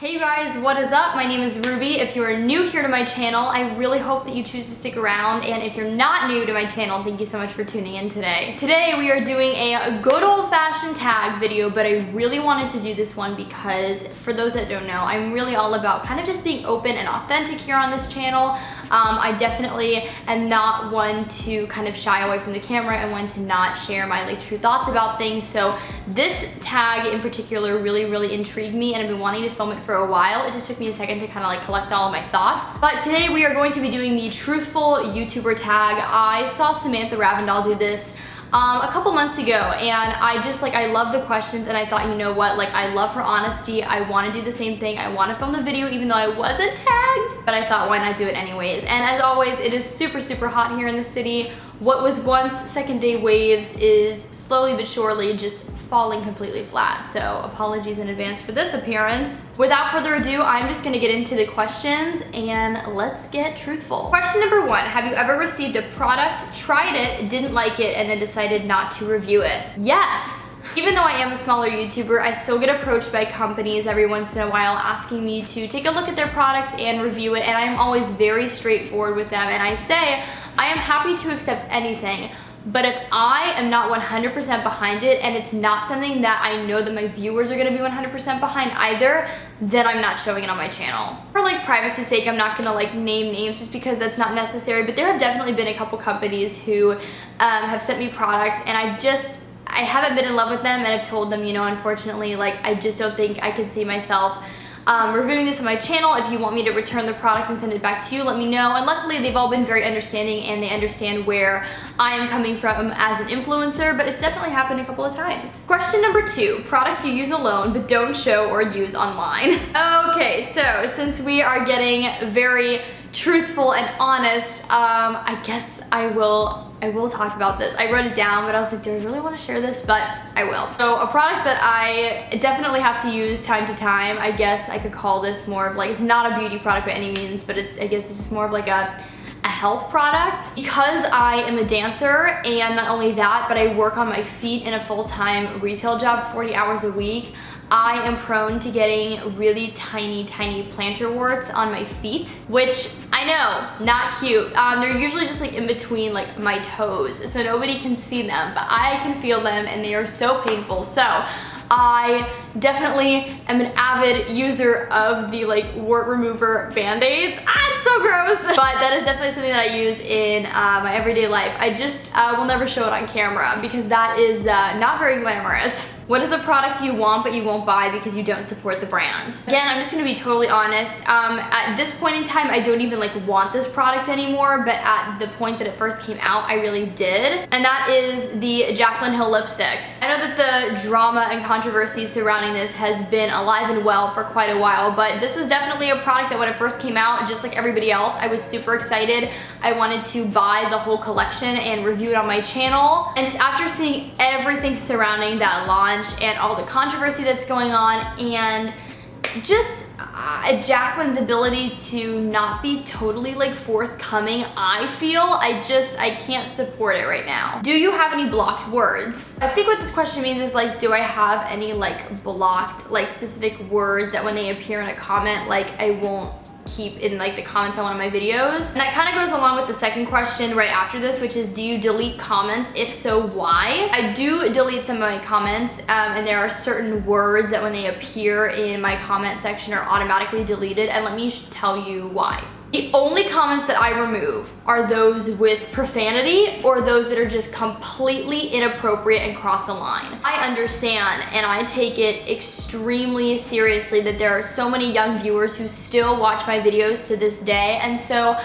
Hey you guys, what is up? My name is Ruby. If you are new here to my channel, I really hope that you choose to stick around, and if you're not new to my channel, thank you so much for tuning in today. Today we are doing a good old-fashioned tag video, but I really wanted to do this one because for those that don't know, I'm really all about kind of just being open and authentic here on this channel. I definitely am not one to kind of shy away from the camera and one to not share my true thoughts about things. So this tag in particular really intrigued me, and I've been wanting to film it for a while. It just took me a second to kind of collect all of my thoughts. But today we are going to be doing the Truthful YouTuber tag. I saw Samantha Ravndal do this a couple months ago, and I love the questions, and I thought, you know what, I love her honesty. I want to do the same thing. I want to film the video even though I wasn't tagged, but I thought, why not do it anyways? And as always, it is super hot here in the city. What was once second day waves is slowly but surely just falling completely flat. So apologies in advance for this appearance. Without further ado, I'm just gonna get into the questions and let's get truthful. Question number one, have you ever received a product, tried it, didn't like it, and then decided not to review it? Yes. Even though I am a smaller YouTuber, I still get approached by companies every once in a while asking me to take a look at their products and review it, and I'm always very straightforward with them, and I say, I am happy to accept anything, but if I am not 100% behind it and it's not something that I know that my viewers are gonna be 100% behind either, then I'm not showing it on my channel. For privacy's sake, I'm not gonna name names just because that's not necessary, but there have definitely been a couple companies who have sent me products, and I haven't been in love with them, and I've told them, you know, unfortunately, I just don't think I can see myself reviewing this on my channel. If you want me to return the product and send it back to you, let me know. And luckily, they've all been very understanding, and they understand where I am coming from as an influencer, but it's definitely happened a couple of times. Question number two, product you use alone but don't show or use online. Okay, so since we are getting very truthful and honest, I guess I will talk about this. I wrote it down, but I was like, do I really want to share this? But I will. So a product that I definitely have to use time to time, I guess I could call this more of not a beauty product by any means, but I guess it's just more of a health product. Because I am a dancer, and not only that, but I work on my feet in a full-time retail job 40 hours a week, I am prone to getting really tiny plantar warts on my feet, which I know, not cute. They're usually just in between my toes, so nobody can see them, but I can feel them, and they are so painful. So I definitely am an avid user of the wart remover band-aids. It's so gross, but that is definitely something that I use in my everyday life. I just will never show it on camera because that is not very glamorous. What is a product you want but you won't buy because you don't support the brand? Again, I'm just gonna be totally honest. At this point in time, I don't even want this product anymore, but at the point that it first came out, I really did. And that is the Jaclyn Hill lipsticks. I know that the drama and controversy surrounding this has been alive and well for quite a while, but this was definitely a product that when it first came out, just like everybody else, I was super excited. I wanted to buy the whole collection and review it on my channel. And just after seeing everything surrounding that launch and all the controversy that's going on, and just Jaclyn's ability to not be totally forthcoming, I feel I can't support it right now. Do you have any blocked words? I think what this question means is do I have any blocked specific words that when they appear in a comment I won't keep in the comments on one of my videos? And that kind of goes along with the second question right after this, which is, do you delete comments? If so, why? I do delete some of my comments, and there are certain words that when they appear in my comment section are automatically deleted, and let me tell you why. The only comments that I remove are those with profanity or those that are just completely inappropriate and cross a line. I understand, and I take it extremely seriously that there are so many young viewers who still watch my videos to this day, and so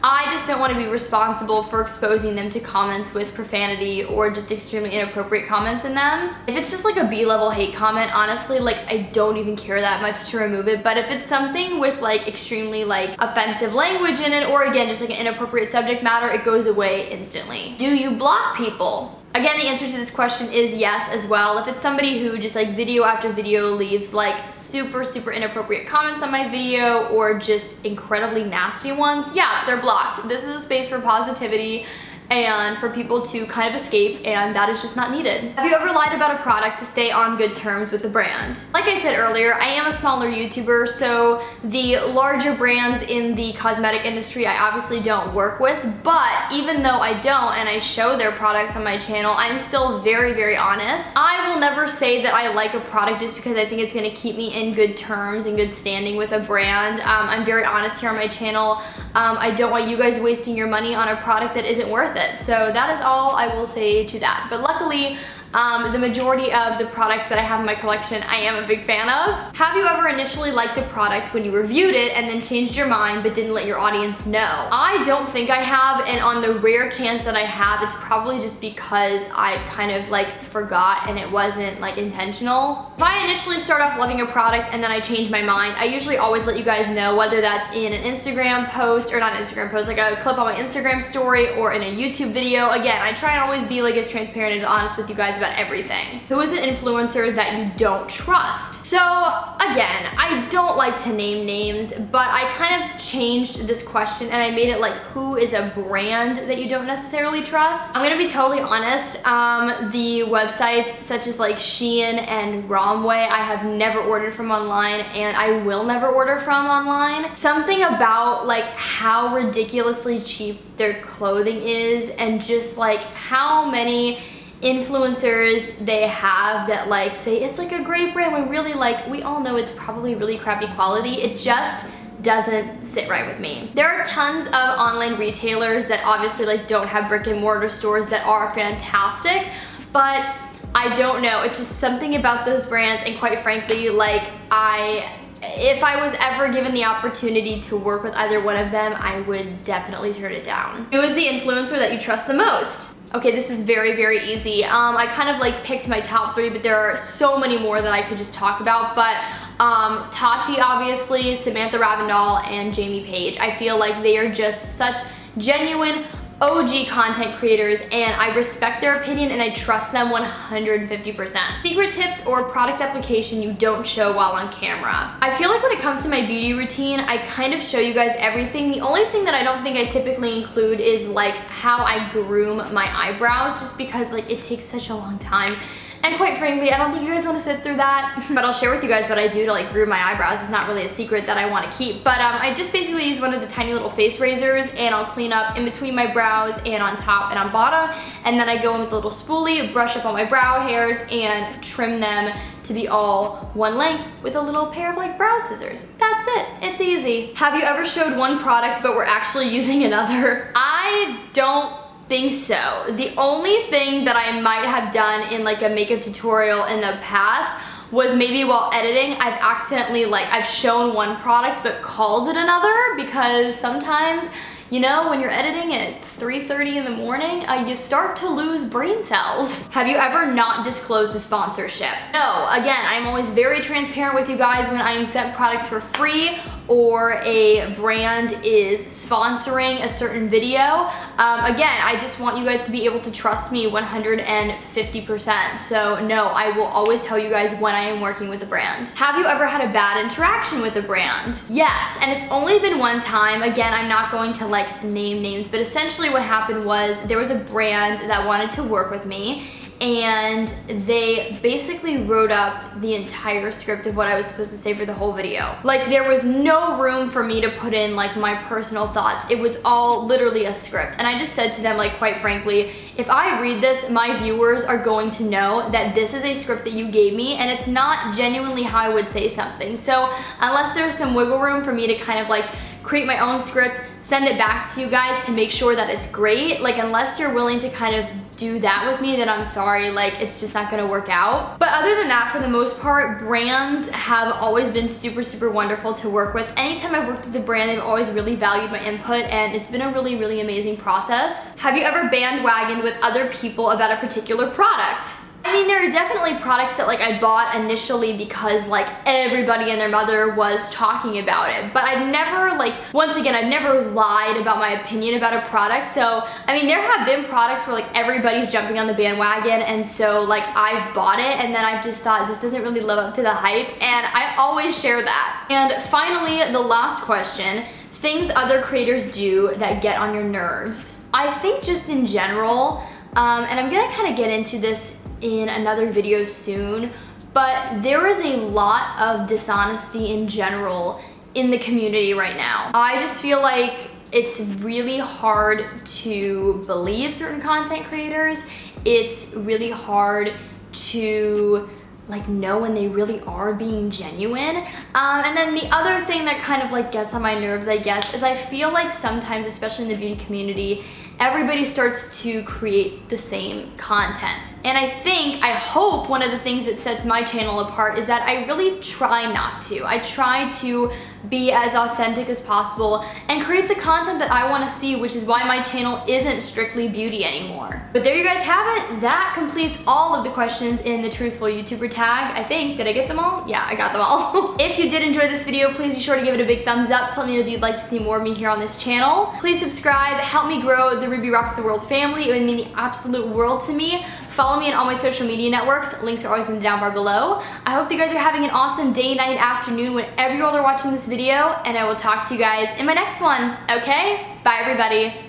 I just don't want to be responsible for exposing them to comments with profanity or just extremely inappropriate comments in them. If it's just a B-level hate comment, honestly, I don't even care that much to remove it. But if it's something with extremely offensive language in it, or again, just an inappropriate subject matter, it goes away instantly. Do you block people? Again, the answer to this question is yes as well. If it's somebody who just video after video leaves super inappropriate comments on my video or just incredibly nasty ones, yeah, they're blocked. This is a space for positivity, and for people to kind of escape, and that is just not needed. Have you ever lied about a product to stay on good terms with the brand? Like I said earlier, I am a smaller YouTuber, so the larger brands in the cosmetic industry I obviously don't work with, but even though I don't and I show their products on my channel, I'm still very, very honest. I will never say that I like a product just because I think it's gonna keep me in good terms and good standing with a brand. I'm very honest here on my channel. I don't want you guys wasting your money on a product that isn't worth it. So that is all I will say to that. But luckily, the majority of the products that I have in my collection I am a big fan of. Have you ever initially liked a product when you reviewed it and then changed your mind but didn't let your audience know? I don't think I have, and on the rare chance that I have, it's probably just because I kind of like forgot and it wasn't like intentional. If I initially start off loving a product and then I change my mind, I usually always let you guys know, whether that's in an Instagram post, or not an Instagram post, like a clip on my Instagram story or in a YouTube video. Again, I try and always be like as transparent and honest with you guys about everything. Who is an influencer that you don't trust? So again, I don't like to name names, but I kind of changed this question and I made it like, who is a brand that you don't necessarily trust? I'm gonna be totally honest. The websites such as like Shein and Romwe, I have never ordered from online, and I will never order from online. Something about like how ridiculously cheap their clothing is, and just like how many influencers they have that like say it's like a great brand when really like we all know it's probably really crappy quality. It just doesn't sit right with me. There are tons of online retailers that obviously like don't have brick and mortar stores that are fantastic, but I don't know, it's just something about those brands, and quite frankly, like if I was ever given the opportunity to work with either one of them, I would definitely turn it down. Who is the influencer that you trust the most? Okay, this is very, very easy. I kind of like picked my top 3, but there are so many more that I could just talk about. But Tati, obviously, Samantha Ravindal, and Jamie Page. I feel like they are just such genuine OG content creators, and I respect their opinion and I trust them 150%. Secret tips or product application you don't show while on camera. I feel like when it comes to my beauty routine, I kind of show you guys everything. The only thing that I don't think I typically include is like how I groom my eyebrows, just because like it takes such a long time. And quite frankly, I don't think you guys want to sit through that, but I'll share with you guys what I do to like groom my eyebrows. It's not really a secret that I want to keep, but I just basically use one of the tiny little face razors, and I'll clean up in between my brows and on top and on bottom, and then I go in with a little spoolie, brush up all my brow hairs, and trim them to be all one length with a little pair of like brow scissors. That's it. It's easy. Have you ever showed one product but were actually using another? I don't think so. The only thing that I might have done in like a makeup tutorial in the past was maybe while editing, I've accidentally like, I've shown one product but called it another, because sometimes, you know, when you're editing at 3:30 in the morning, you start to lose brain cells. Have you ever not disclosed a sponsorship? No, again, I'm always very transparent with you guys when I am sent products for free or a brand is sponsoring a certain video. Again, I just want you guys to be able to trust me 150%. So no, I will always tell you guys when I am working with a brand. Have you ever had a bad interaction with a brand? Yes, and it's only been one time. Again, I'm not going to like name names, but essentially what happened was there was a brand that wanted to work with me, and they basically wrote up the entire script of what I was supposed to say for the whole video. Like, there was no room for me to put in like my personal thoughts. It was all literally a script. And I just said to them, like, quite frankly, if I read this, my viewers are going to know that this is a script that you gave me and it's not genuinely how I would say something. So unless there's some wiggle room for me to kind of like create my own script, send it back to you guys to make sure that it's great, like unless you're willing to kind of do that with me, then I'm sorry, like it's just not gonna work out. But other than that, for the most part, brands have always been super, super wonderful to work with. Anytime I've worked with a brand, they've always really valued my input, and it's been a really, really amazing process. Have you ever bandwagoned with other people about a particular product? I mean, there are definitely products that like I bought initially because like everybody and their mother was talking about it, but I've never, like, once again, I've never lied about my opinion about a product. So I mean, there have been products where like everybody's jumping on the bandwagon, and so like I've bought it and then I've just thought this doesn't really live up to the hype, and I always share that. And finally, the last question, things other creators do that get on your nerves. I think just in general, and I'm gonna kind of get into this in another video soon, but there is a lot of dishonesty in general in the community right now. I just feel like it's really hard to believe certain content creators. It's really hard to like know when they really are being genuine. And then the other thing that kind of like gets on my nerves, I guess, is I feel like sometimes, especially in the beauty community, everybody starts to create the same content. And I hope one of the things that sets my channel apart is that I really try not to. I try to be as authentic as possible and create the content that I want to see, which is why my channel isn't strictly beauty anymore. But there you guys have it. That completes all of the questions in the Truthful YouTuber tag. I think, did I get them all? Yeah, I got them all. If you did enjoy this video, please be sure to give it a big thumbs up. Tell me if you'd like to see more of me here on this channel. Please subscribe, help me grow the Ruby Rocks the World family. It would mean the absolute world to me. Follow me on all my social media networks. Links are always in the down bar below. I hope you guys are having an awesome day, night, afternoon, whenever you all are watching this video, and I will talk to you guys in my next one, okay? Bye, everybody.